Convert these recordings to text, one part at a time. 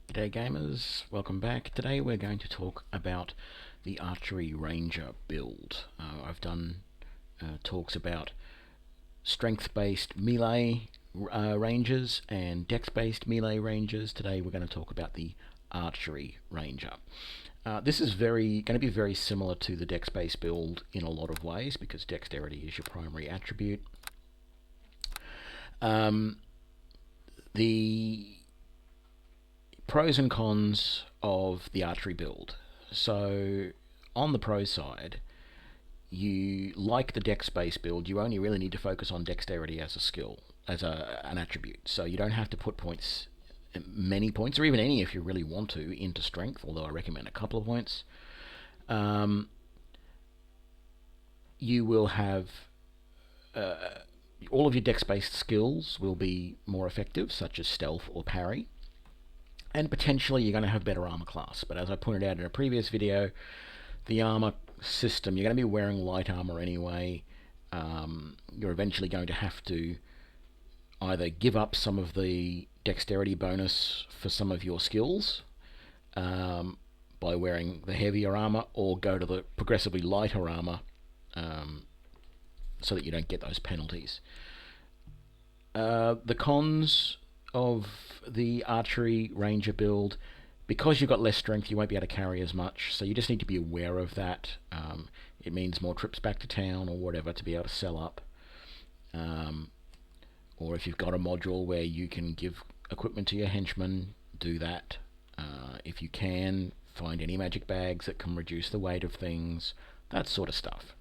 G'day gamers, welcome back. Today we're going to talk about the Archery Ranger build. I've done talks about strength-based melee rangers and dex-based melee rangers. Today we're going to talk about the Archery Ranger. This is going to be very similar to the dex-based build in a lot of ways because dexterity is your primary attribute. The pros and cons of the archery build. So on the pro side, you like the dex-based build, you only really need to focus on dexterity as a skill, as an attribute. So you don't have to put many points, or even any if you really want to, into strength, although I recommend a couple of points. You will have all of your dex-based skills will be more effective, such as stealth or parry. And potentially you're going to have better armor class. But as I pointed out in a previous video, the armor system, you're going to be wearing light armor anyway. You're eventually going to have to either give up some of the dexterity bonus for some of your skills by wearing the heavier armor, or go to the progressively lighter armor so that you don't get those penalties. The cons of the Archery Ranger build: because you've got less strength, you won't be able to carry as much, so you just need to be aware of that. It means more trips back to town or whatever to be able to sell up. Or if you've got a module where you can give equipment to your henchmen, do that. If you can, find any magic bags that can reduce the weight of things, that sort of stuff.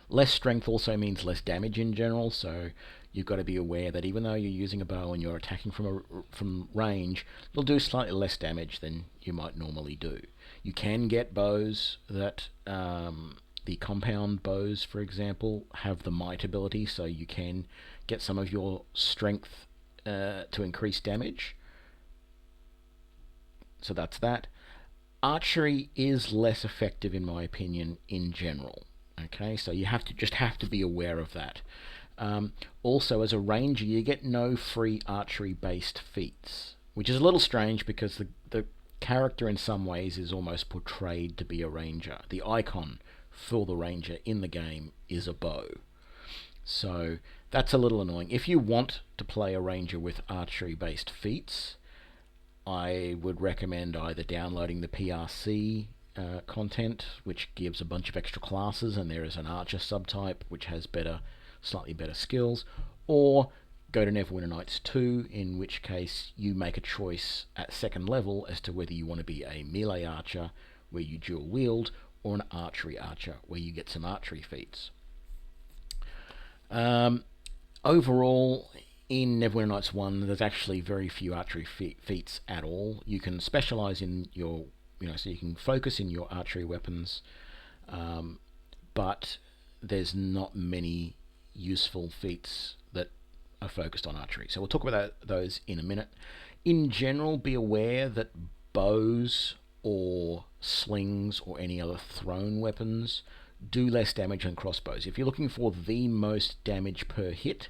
Less strength also means less damage in general, so you've got to be aware that even though you're using a bow and you're attacking from range, it'll do slightly less damage than you might normally do. You can get bows that, the compound bows, for example, have the might ability, so you can get some of your strength to increase damage. So that's that. Archery is less effective, in my opinion, in general. Okay, so you have to be aware of that. Also, as a ranger, you get no free archery-based feats, which is a little strange because the character in some ways is almost portrayed to be a ranger. The icon for the ranger in the game is a bow. So that's a little annoying. If you want to play a ranger with archery-based feats, I would recommend either downloading the PRC content, which gives a bunch of extra classes, and there is an archer subtype which has slightly better skills, or go to Neverwinter Nights 2, in which case you make a choice at second level as to whether you want to be a melee archer where you dual wield, or an archery archer where you get some archery feats. Overall, in Neverwinter Nights 1, there's actually very few archery feats at all. You can specialize in your, so you can focus in your archery weapons, but there's not many useful feats that are focused on archery. So we'll talk about those in a minute. In general, be aware that bows or slings or any other thrown weapons do less damage than crossbows. If you're looking for the most damage per hit,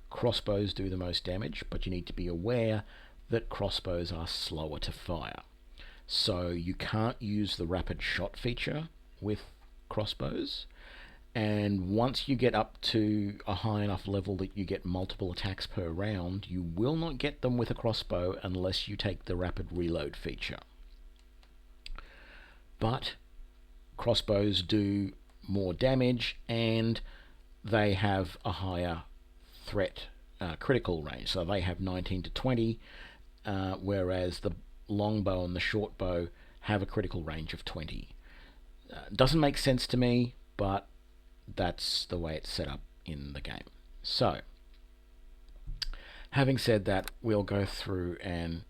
crossbows do the most damage, but you need to be aware that crossbows are slower to fire. So you can't use the rapid shot feature with crossbows, and once you get up to a high enough level that you get multiple attacks per round, you will not get them with a crossbow unless you take the rapid reload feature. But crossbows do more damage, and they have a higher threat critical range, so they have 19 to 20, whereas the longbow and the short bow have a critical range of 20. Doesn't make sense to me, but that's the way it's set up in the game. So, having said that, we'll go through and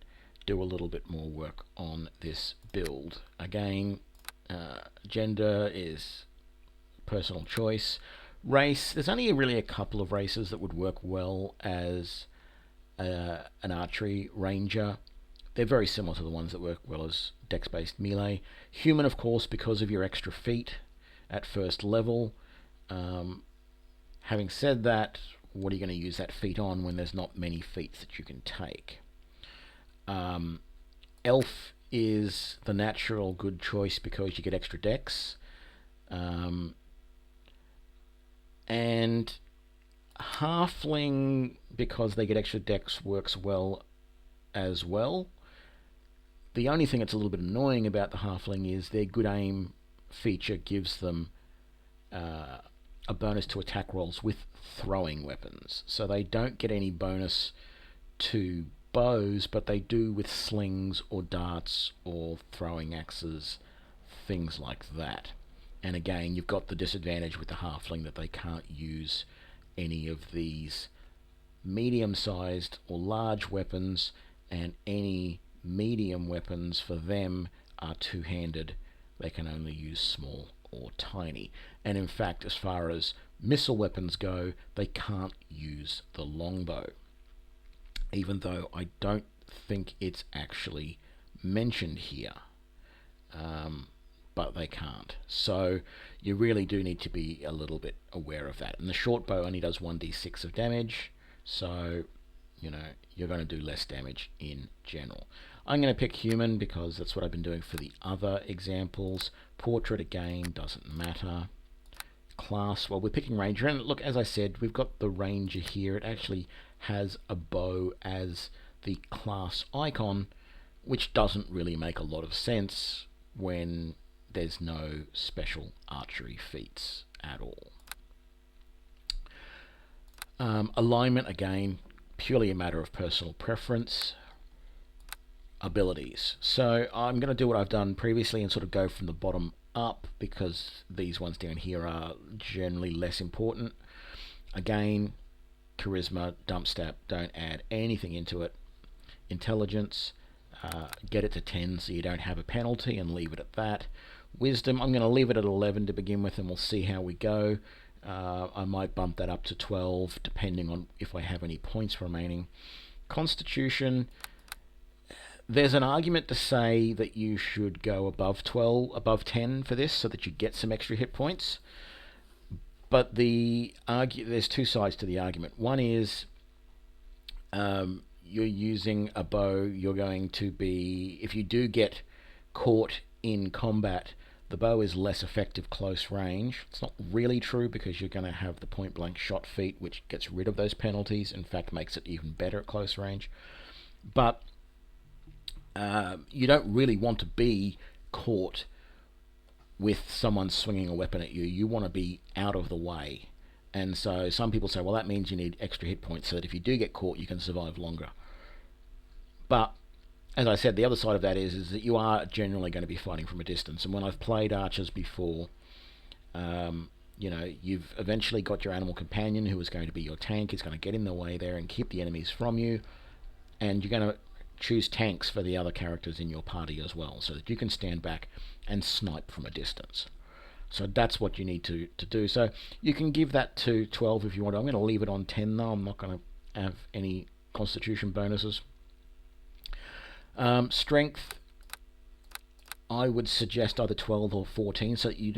do a little bit more work on this build. Again, gender is personal choice. Race, there's only really a couple of races that would work well as an archery ranger. They're very similar to the ones that work well as dex-based melee. Human, of course, because of your extra feat at first level. Having said that, what are you going to use that feat on when there's not many feats that you can take? Elf is the natural good choice because you get extra dex. And Halfling, because they get extra dex, works well as well. The only thing that's a little bit annoying about the Halfling is their good aim feature gives them a bonus to attack rolls with throwing weapons. So they don't get any bonus to bows, but they do with slings or darts or throwing axes, things like that. And again, you've got the disadvantage with the Halfling that they can't use any of these medium-sized or large weapons, and any medium weapons for them are two-handed. They can only use small or tiny. And in fact, as far as missile weapons go, they can't use the longbow, even though I don't think it's actually mentioned here. But they can't. So you really do need to be a little bit aware of that. And the short bow only does 1d6 of damage, so you're going to do less damage in general. I'm going to pick human because that's what I've been doing for the other examples. Portrait, again, doesn't matter. Class, well, we're picking ranger, and look, as I said, we've got the ranger here. It actually has a bow as the class icon, which doesn't really make a lot of sense when there's no special archery feats at all. Alignment, again, purely a matter of personal preference. Abilities. So I'm going to do what I've done previously and sort of go from the bottom up, because these ones down here are generally less important. Again, charisma, dump stat, don't add anything into it. Intelligence, get it to 10 so you don't have a penalty, and leave it at that. Wisdom, I'm going to leave it at 11 to begin with, and we'll see how we go. I might bump that up to 12 depending on if I have any points remaining. Constitution, there's an argument to say that you should go above 10 for this so that you get some extra hit points. But there's two sides to the argument. One is you're using a bow, you're going to be, if you do get caught in combat, the bow is less effective close range. It's not really true, because you're going to have the point blank shot feat, which gets rid of those penalties, in fact makes it even better at close range. But you don't really want to be caught with someone swinging a weapon at you. You want to be out of the way. And so some people say, well, that means you need extra hit points so that if you do get caught, you can survive longer. But as I said, the other side of that is that you are generally going to be fighting from a distance. And when I've played archers before, you've eventually got your animal companion who is going to be your tank. He's going to get in the way there and keep the enemies from you. And you're going to choose tanks for the other characters in your party as well, so that you can stand back and snipe from a distance. So that's what you need to do. So you can give that to 12 if you want. I'm going to leave it on 10 though. I'm not going to have any constitution bonuses. Strength, I would suggest either 12 or 14, so that you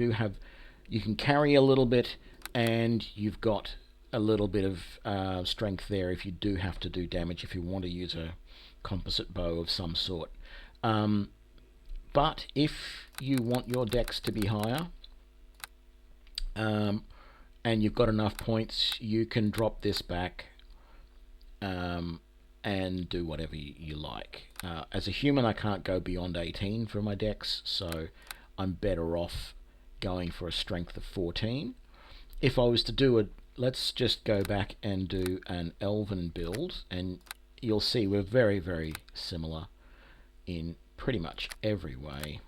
can carry a little bit, and you've got a little bit of strength there if you do have to do damage, if you want to use a composite bow of some sort. But if you want your dex to be higher, and you've got enough points, you can drop this back and do whatever you like. As a human, I can't go beyond 18 for my dex, so I'm better off going for a strength of 14. If I was to do it, let's just go back and do an Elven build, and you'll see we're very, very similar in pretty much every way.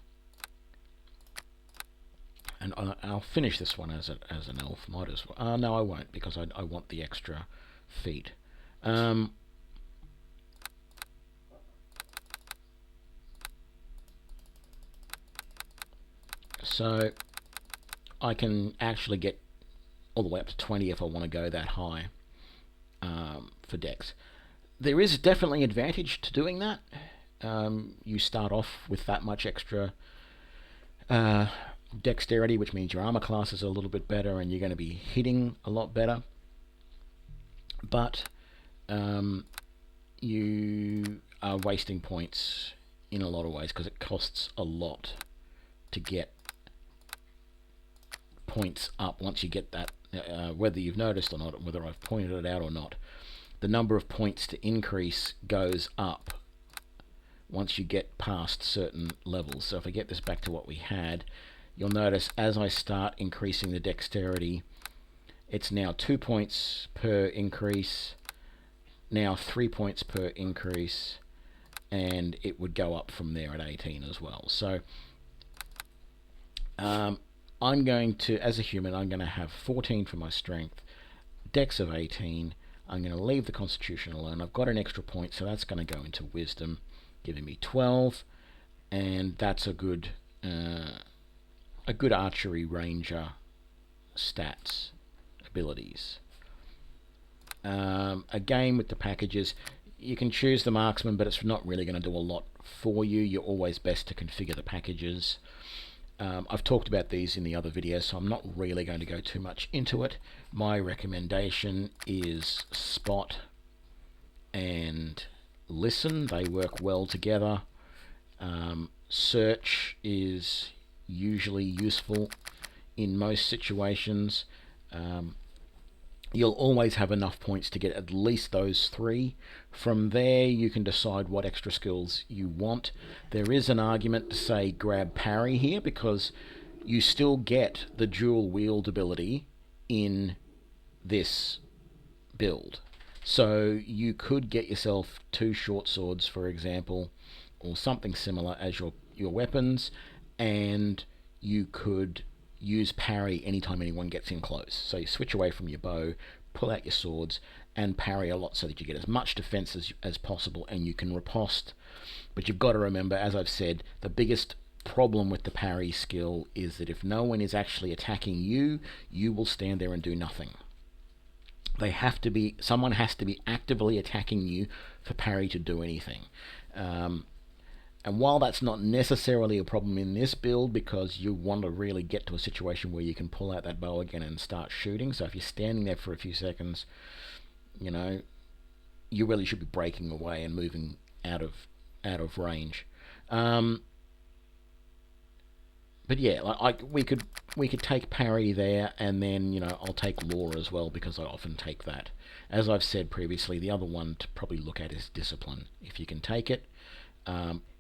And I'll finish this one as an elf, might as well. No, I won't, because I want the extra feat. So I can actually get all the way up to 20 if I want to go that high for dex. There is definitely advantage to doing that. You start off with that much extra dexterity, which means your armor class is a little bit better and you're going to be hitting a lot better. But you are wasting points in a lot of ways, because it costs a lot to get points up once you get that, whether you've noticed or not, whether I've pointed it out or not. The number of points to increase goes up once you get past certain levels. So if I get this back to what we had, you'll notice as I start increasing the dexterity, it's now 2 points per increase, now 3 points per increase, and it would go up from there at 18 as well. So I'm going to, as a human, I'm going to have 14 for my strength, dex of 18. I'm going to leave the constitution alone. I've got an extra point, so that's going to go into wisdom, giving me 12, and that's a good archery ranger stats abilities. Again, with the packages, you can choose the marksman, but it's not really going to do a lot for you. You're always best to configure the packages. I've talked about these in the other videos, so I'm not really going to go too much into it. My recommendation is spot and listen. They work well together. Search is usually useful in most situations. You'll always have enough points to get at least those 3. From there, you can decide what extra skills you want. There is an argument to say grab parry here, because you still get the dual wield ability in this build. So you could get yourself 2 short swords, for example, or something similar as your weapons, and you could use parry anytime anyone gets in close. So you switch away from your bow, pull out your swords, and parry a lot so that you get as much defense as possible, and you can riposte. But you've got to remember, as I've said, the biggest problem with the parry skill is that if no one is actually attacking you, you will stand there and do nothing. Someone has to be actively attacking you for parry to do anything. And while that's not necessarily a problem in this build, because you want to really get to a situation where you can pull out that bow again and start shooting, so if you're standing there for a few seconds, you really should be breaking away and moving out of range. But yeah, we could take parry there, and then I'll take lore as well, because I often take that. As I've said previously, the other one to probably look at is discipline, if you can take it.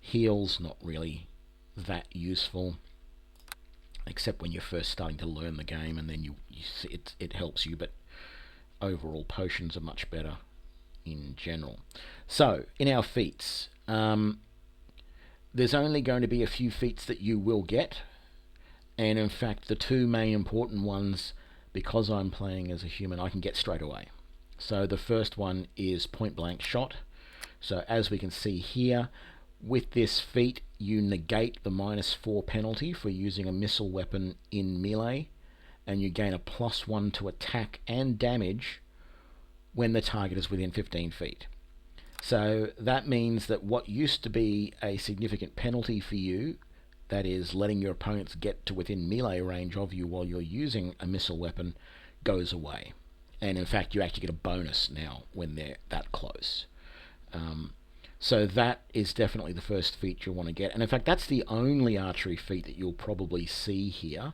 Heal's not really that useful, except when you're first starting to learn the game, and then you see it helps you, but overall potions are much better in general. So in our feats, there's only going to be a few feats that you will get, and in fact the 2 main important ones, because I'm playing as a human, I can get straight away. So the first one is point blank shot. So as we can see here, with this feat you negate the -4 penalty for using a missile weapon in melee, and you gain a +1 to attack and damage when the target is within 15 feet. So that means that what used to be a significant penalty for you, that is letting your opponents get to within melee range of you while you're using a missile weapon, goes away. And in fact you actually get a bonus now when they're that close. So that is definitely the first feat you'll want to get, and in fact that's the only archery feat that you'll probably see here.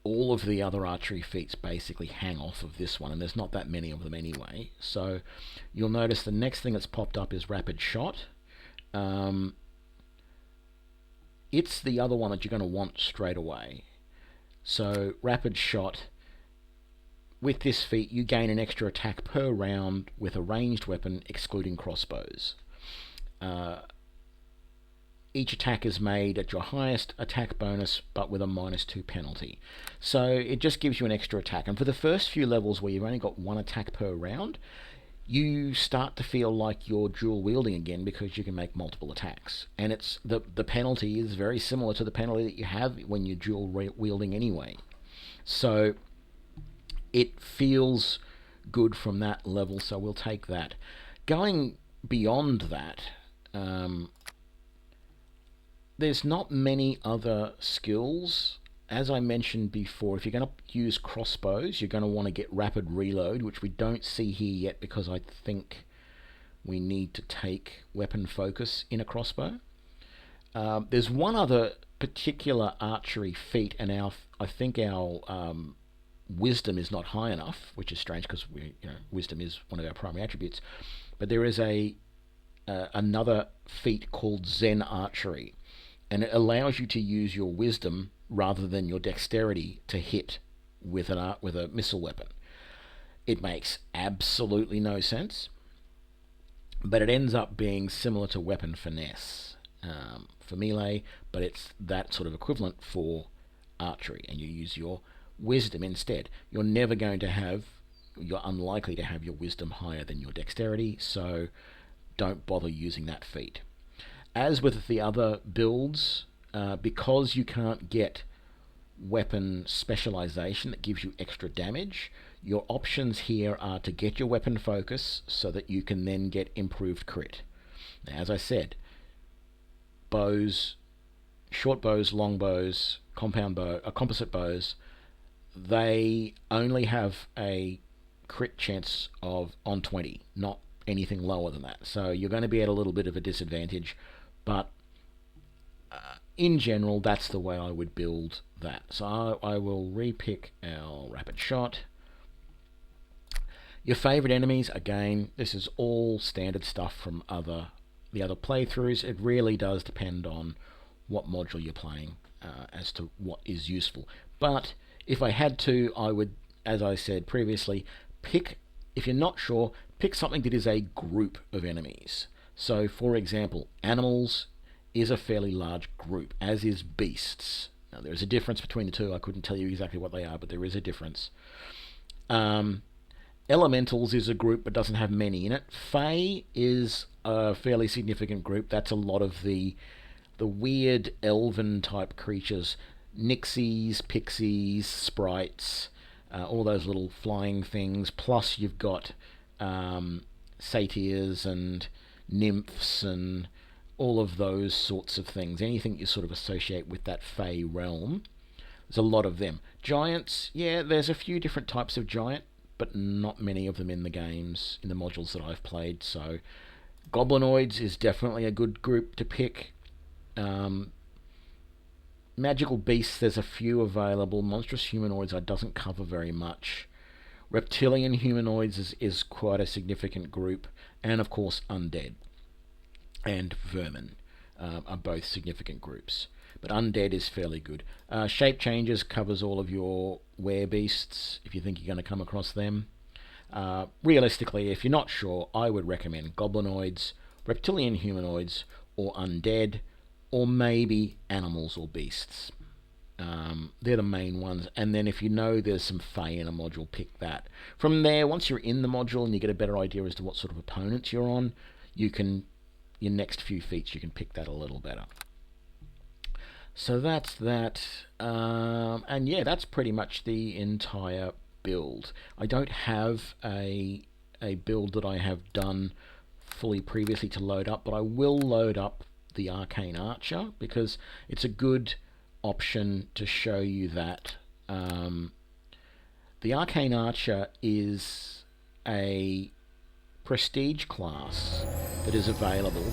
All of the other archery feats basically hang off of this one, and there's not that many of them anyway. So you'll notice the next thing that's popped up is rapid shot. It's the other one that you're going to want straight away. So rapid shot, with this feat you gain an extra attack per round with a ranged weapon excluding crossbows. Each attack is made at your highest attack bonus but with a -2 penalty. So it just gives you an extra attack, and for the first few levels where you've only got 1 attack per round, you start to feel like you're dual wielding again, because you can make multiple attacks, and it's the penalty is very similar to the penalty that you have when you're dual wielding anyway. So it feels good from that level, so we'll take that. Going beyond that, there's not many other skills. As I mentioned before, if you're going to use crossbows, you're going to want to get rapid reload, which we don't see here yet, because I think we need to take weapon focus in a crossbow. There's one other particular archery feat, and I think our wisdom is not high enough, which is strange because wisdom is one of our primary attributes. But there is another feat called Zen Archery, and it allows you to use your wisdom rather than your dexterity to hit with a missile weapon. It makes absolutely no sense, but it ends up being similar to weapon finesse for melee, but it's that sort of equivalent for archery, and you use your wisdom instead. You're unlikely to have your wisdom higher than your dexterity, so don't bother using that feat. As with the other builds, because you can't get weapon specialization that gives you extra damage, your options here are to get your weapon focus so that you can then get improved crit. Now, as I said, bows, short bows, long bows, composite bows, they only have a crit chance of on 20, not anything lower than that. So you're going to be at a little bit of a disadvantage, but in general, that's the way I would build that. So I will repick our rapid shot. Your favorite enemies, again, this is all standard stuff from the other playthroughs. It really does depend on what module you're playing as to what is useful. But if I had to, I would, as I said previously, if you're not sure, pick something that is a group of enemies. So, for example, animals is a fairly large group, as is beasts. Now, there's a difference between the two. I couldn't tell you exactly what they are, but there is a difference. Elementals is a group but doesn't have many in it. Fae is a fairly significant group. That's a lot of the weird elven type creatures. Nixies, pixies, sprites, all those little flying things. Plus you've got satyrs and nymphs and all of those sorts of things. Anything you sort of associate with that Fae realm. There's a lot of them. Giants, yeah, there's a few different types of giant, but not many of them in the games, in the modules that I've played. So goblinoids is definitely a good group to pick. Magical beasts, there's a few available. Monstrous humanoids doesn't cover very much. Reptilian humanoids is quite a significant group. And of course undead and vermin are both significant groups. But undead is fairly good. Shape Changers covers all of your werebeasts, if you think you're going to come across them. Realistically, if you're not sure, I would recommend goblinoids, reptilian humanoids, or undead, or maybe animals or beasts. They're the main ones. And then if you know there's some Fae in a module, pick that. From there, once you're in the module and you get a better idea as to what sort of opponents you're on, your next few feats, you can pick that a little better. So that's that. And yeah, that's pretty much the entire build. I don't have a build that I have done fully previously to load up, but I will load up the Arcane Archer because it's a good option to show you that. The Arcane Archer is a prestige class that is available,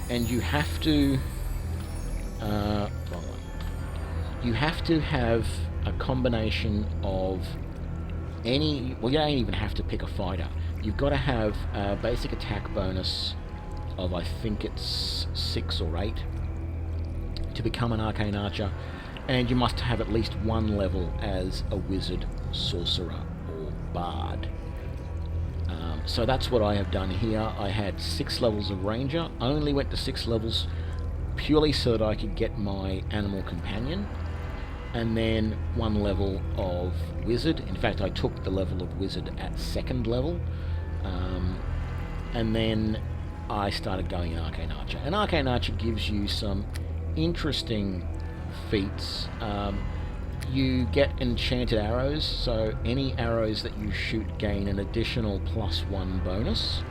and you have to have a combination of you don't even have to pick a fighter. You've got to have a basic attack bonus of, I think it's 6 or 8 to become an Arcane Archer, and you must have at least one level as a wizard, sorcerer, or bard. So that's what I have done here. I had 6 levels of Ranger, only went to 6 levels purely so that I could get my animal companion, and then 1 level of Wizard. In fact, I took the level of Wizard at 2nd level, and then I started going in Arcane Archer. And Arcane Archer gives you some interesting feats. You get enchanted arrows, so any arrows that you shoot gain an additional +1 bonus.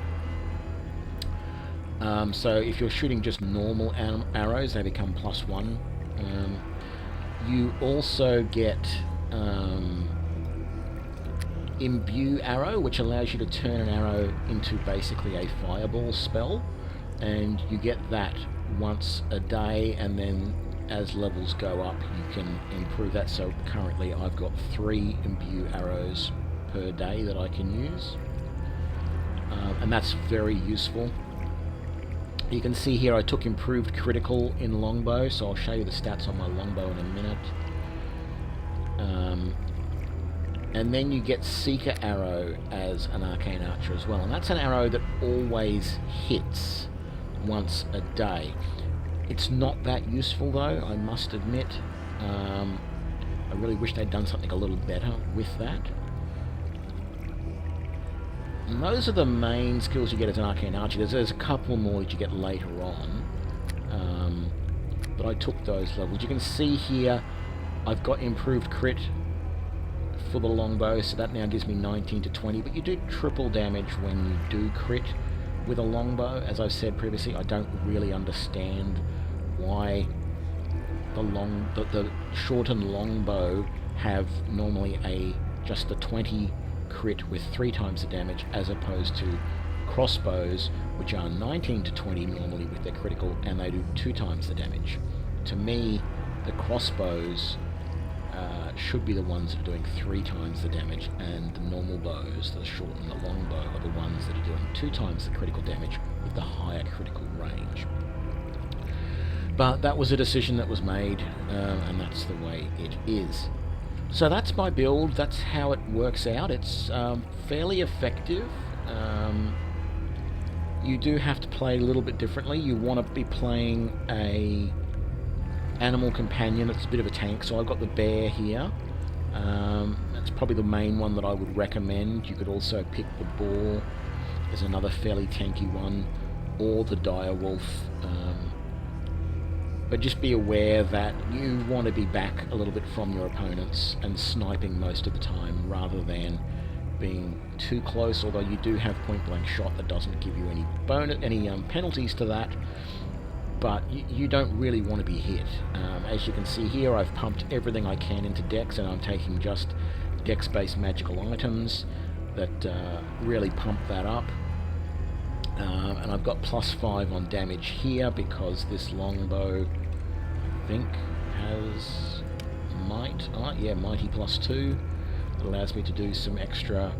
So if you're shooting just normal arrows, they become +1. You also get Imbue Arrow, which allows you to turn an arrow into basically a fireball spell, and you get that once a day, and then as levels go up you can improve that. So currently I've got 3 Imbue Arrows per day that I can use, and that's very useful. You can see here I took improved critical in longbow, so I'll show you the stats on my longbow in a minute. And then you get Seeker Arrow as an Arcane Archer as well, and that's an arrow that always hits once a day. It's not that useful though, I must admit. I really wish they'd done something a little better with that. And those are the main skills you get as an Arcane Archer. There's a couple more that you get later on, but I took those levels. You can see here I've got improved crit for the longbow, so that now gives me 19 to 20, but you do triple damage when you do crit with a longbow. As I've said previously, I don't really understand why the shortened longbow have normally just a 20 crit with 3 times the damage, as opposed to crossbows, which are 19 to 20 normally with their critical, and they do 2 times the damage. To me, the crossbows should be the ones that are doing 3 times the damage, and the normal bows, the short and the long bow, are the ones that are doing 2 times the critical damage with the higher critical range. But that was a decision that was made, and that's the way it is. So that's my build, that's how it works out. It's fairly effective. You do have to play a little bit differently. You want to be playing a animal companion that's a bit of a tank, so I've got the bear here. That's probably the main one that I would recommend. You could also pick the boar as another fairly tanky one, or the direwolf. But just be aware that you want to be back a little bit from your opponents and sniping most of the time, rather than being too close, although you do have point blank shot that doesn't give you any penalties to that. But you don't really want to be hit. As you can see here, I've pumped everything I can into Dex, and I'm taking just Dex-based magical items that really pump that up. And I've got +5 on damage here, because this longbow, I think, has might. Yeah, mighty +2. It allows me to do some extra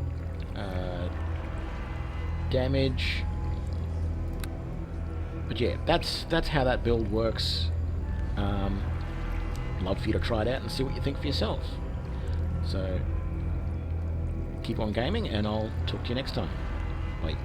damage. But yeah, that's how that build works. Love for you to try it out and see what you think for yourself. So keep on gaming, and I'll talk to you next time. Bye.